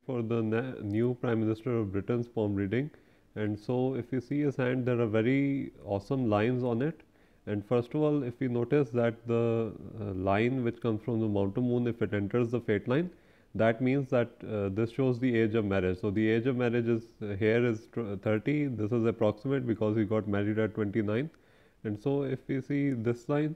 for the new Prime Minister of Britain's palm reading. And so if you see his hand, there are very awesome lines on it. And first of all, if you notice that the line which comes from the Mountain Moon, if it enters the fate line, that means that this shows the age of marriage. So the age of marriage is here is 30. This is approximate because he got married at 29. And so if we see this line,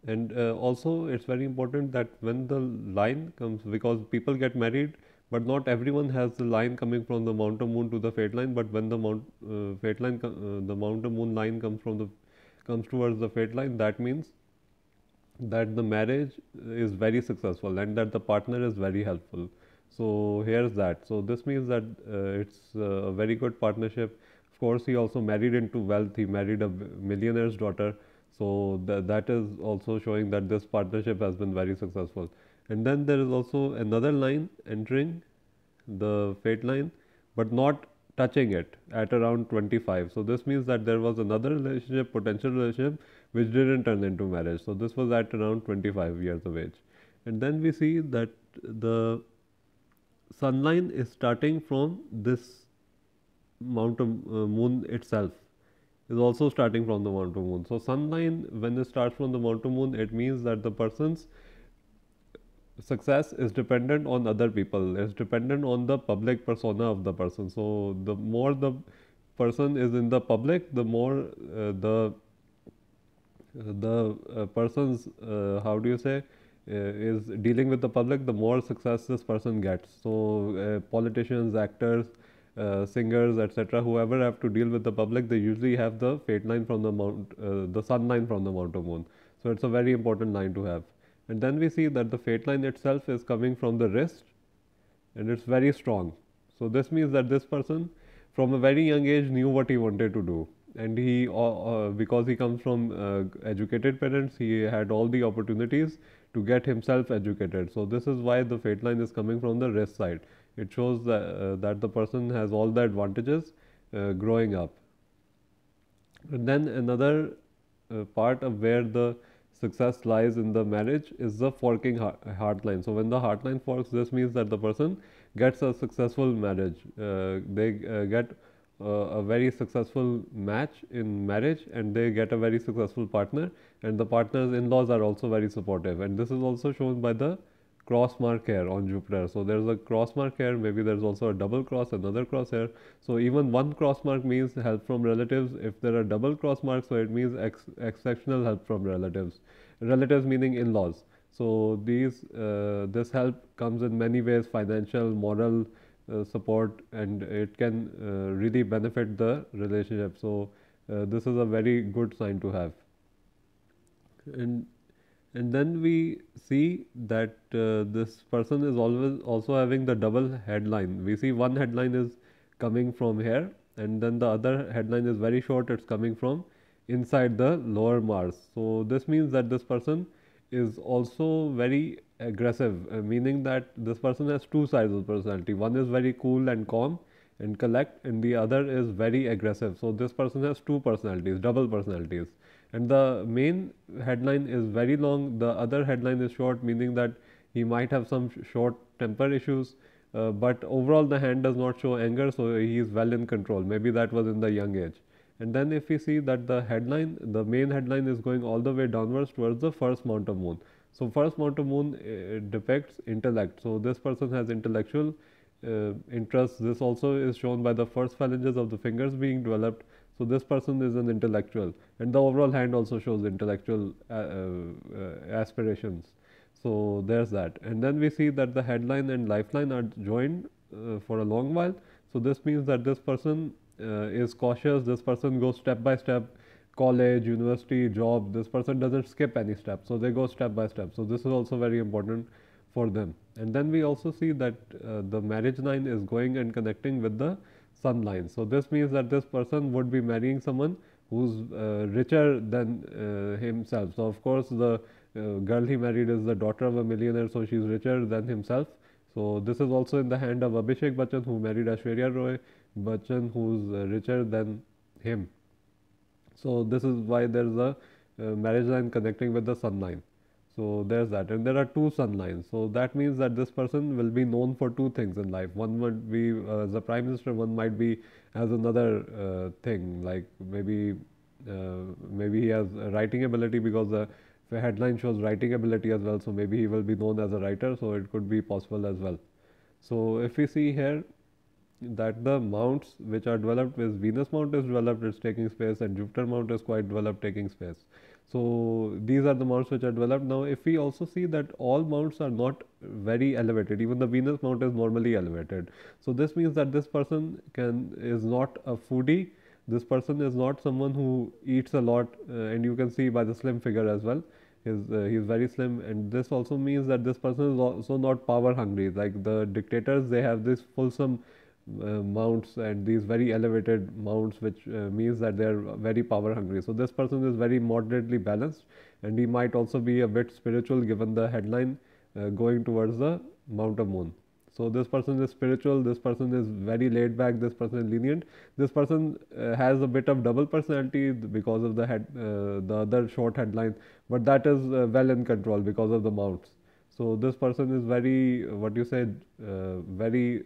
and also it's very important that when the line comes, because people get married, but not everyone has the line coming from the Mountain Moon to the fate line. But when the fate line, the Mountain Moon line comes towards the fate line, that means that the marriage is very successful and that the partner is very helpful. So here's that. So this means that it's a very good partnership. Of course, he also married into wealth. He married a millionaire's daughter. So that is also showing that this partnership has been very successful. And then there is also another line entering the fate line, but not touching it at around 25. So this means that there was another relationship, potential relationship, which didn't turn into marriage. So this was at around 25 years of age. And then we see that the sun line is starting from this mountain moon itself, is also starting from the mountain moon. So sun line, when it starts from the mountain moon, it means that the person's success is dependent on other people, is dependent on the public persona of the person. So the more the person is in the public, the more the person's how do you say is dealing with the public, the more success this person gets. So politicians, actors, singers, etc., whoever have to deal with the public, they usually have the fate line from the sun line from the mountain moon. So it's a very important line to have. And then we see that the fate line itself is coming from the wrist, and it's very strong. So this means that this person from a very young age knew what he wanted to do, and he because he comes from educated parents, he had all the opportunities to get himself educated. So this is why the fate line is coming from the wrist side. It shows that the person has all the advantages growing up. And then another part of where the success lies in the marriage is the forking heart line. So when the heart line forks, this means that the person gets a successful marriage. They get a very successful match in marriage, and they get a very successful partner, and the partner's in-laws are also very supportive. And this is also shown by the cross mark here on Jupiter. So there's a cross mark here, maybe there's also a double cross, another cross here. So even one cross mark means help from relatives. If there are double cross marks, so it means exceptional help from relatives. Relatives meaning in-laws. So this help comes in many ways: financial, moral support, and it can really benefit the relationship. So this is a very good sign to have. And and then we see that this person is always also having the double headline. We see one headline is coming from here, and then the other headline is very short, it's coming from inside the lower Mars. So this means that this person is also very aggressive, meaning that this person has two sides of personality. One is very cool and calm and collect, and the other is very aggressive. So this person has two personalities, double personalities. And the main headline is very long, the other headline is short, meaning that he might have some short temper issues, but overall the hand does not show anger, so he is well in control. Maybe that was in the young age. And then if we see that the headline, the main headline is going all the way downwards towards the first mount of moon. So first mount of moon depicts intellect. So this person has intellectual interests. This also is shown by the first phalanges of the fingers being developed. So this person is an intellectual, and the overall hand also shows intellectual aspirations. So there's that. And then we see that the headline and lifeline are joined for a long while. So this means that this person is cautious. This person goes step by step, college, university, job. This person doesn't skip any step. So they go step by step. So this is also very important for them. And then we also see that the marriage line is going and connecting with the sun line. So this means that this person would be marrying someone who's richer than himself. So of course the girl he married is the daughter of a millionaire, so she's richer than himself. So this is also in the hand of Abhishek Bachchan, who married Aishwarya Roy Bachchan, who's richer than him. So this is why there is a marriage line connecting with the sun line. So there's that, and there are two sun lines. So that means that this person will be known for two things in life. One would be as a prime minister. One might be as another thing, like maybe he has a writing ability, because the headline shows writing ability as well. So maybe he will be known as a writer. So it could be possible as well. So if we see here that the mounts which are developed is Venus mount is developed, it's taking space, and Jupiter mount is quite developed, taking space. So these are the mounts which are developed. Now if we also see that all mounts are not very elevated, even the Venus mount is normally elevated. So this means that this person is not a foodie, this person is not someone who eats a lot, and you can see by the slim figure as well. He's very slim, and this also means that this person is also not power hungry. Like the dictators, they have this fulsome mounts and these very elevated mounts, which means that they are very power hungry. So this person is very moderately balanced, and he might also be a bit spiritual, given the headline going towards the Mount of Moon. So this person is spiritual, this person is very laid back, this person is lenient, this person has a bit of double personality because of the other short headline, but that is well in control because of the mounts. So this person is very, what you said, very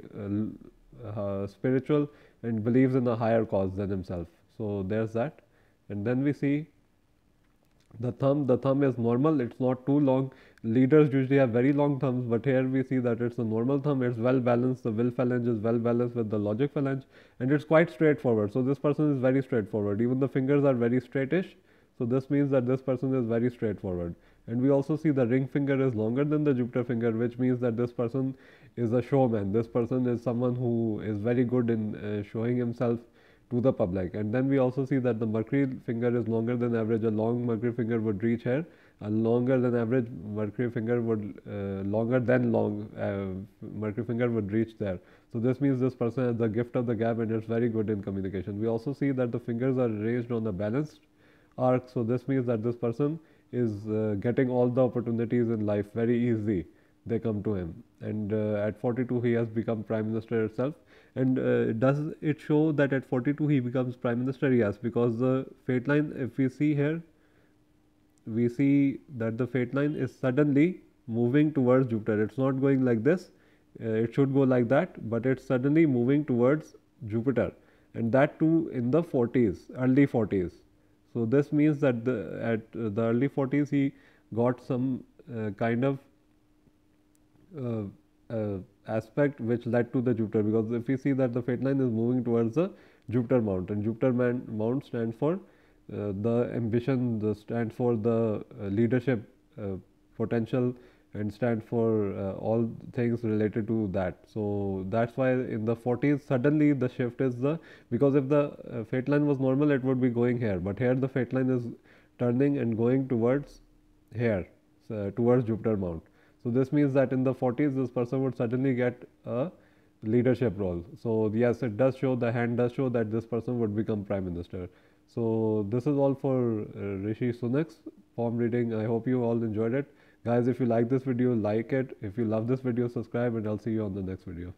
spiritual, and believes in a higher cause than himself. So there's that. And then we see the thumb. The thumb is normal, it's not too long. Leaders usually have very long thumbs, but here we see that it's a normal thumb. It's well balanced. The will phalange is well balanced with the logic phalange, and it's quite straightforward. So this person is very straightforward. Even the fingers are very straightish. So this means that this person is very straightforward. And we also see the ring finger is longer than the Jupiter finger, which means that this person is a showman. This person is someone who is very good in showing himself to the public. And then we also see that the Mercury finger is longer than average. A long Mercury finger would reach here. A longer than average Mercury finger would longer than long Mercury finger would reach there. So this means this person has the gift of the gab, and it's very good in communication. We also see that the fingers are arranged on a balanced arc. So this means that this person is getting all the opportunities in life very easy. They come to him, and at 42 he has become prime minister itself. And does it show that at 42 he becomes prime minister? Yes, because the fate line, if we see here, we see that the fate line is suddenly moving towards Jupiter. It's not going like this, it should go like that, but it's suddenly moving towards Jupiter, and that too in the 40s, early 40s. So this means that at the early 40s he got some kind of aspect which led to the Jupiter, because if we see that the fate line is moving towards the Jupiter mount, and Jupiter mount stands for the ambition, stands for the leadership potential, and stand for all things related to that. So that's why in the 40s suddenly the shift is because if the fate line was normal, it would be going here, but here the fate line is turning and going towards here, towards Jupiter mount. So this means that in the 40s this person would suddenly get a leadership role. So yes, it does show, the hand does show that this person would become prime minister. So this is all for Rishi Sunak's palm reading. I hope you all enjoyed it. Guys, if you like this video, like it. If you love this video, subscribe, and I'll see you on the next video.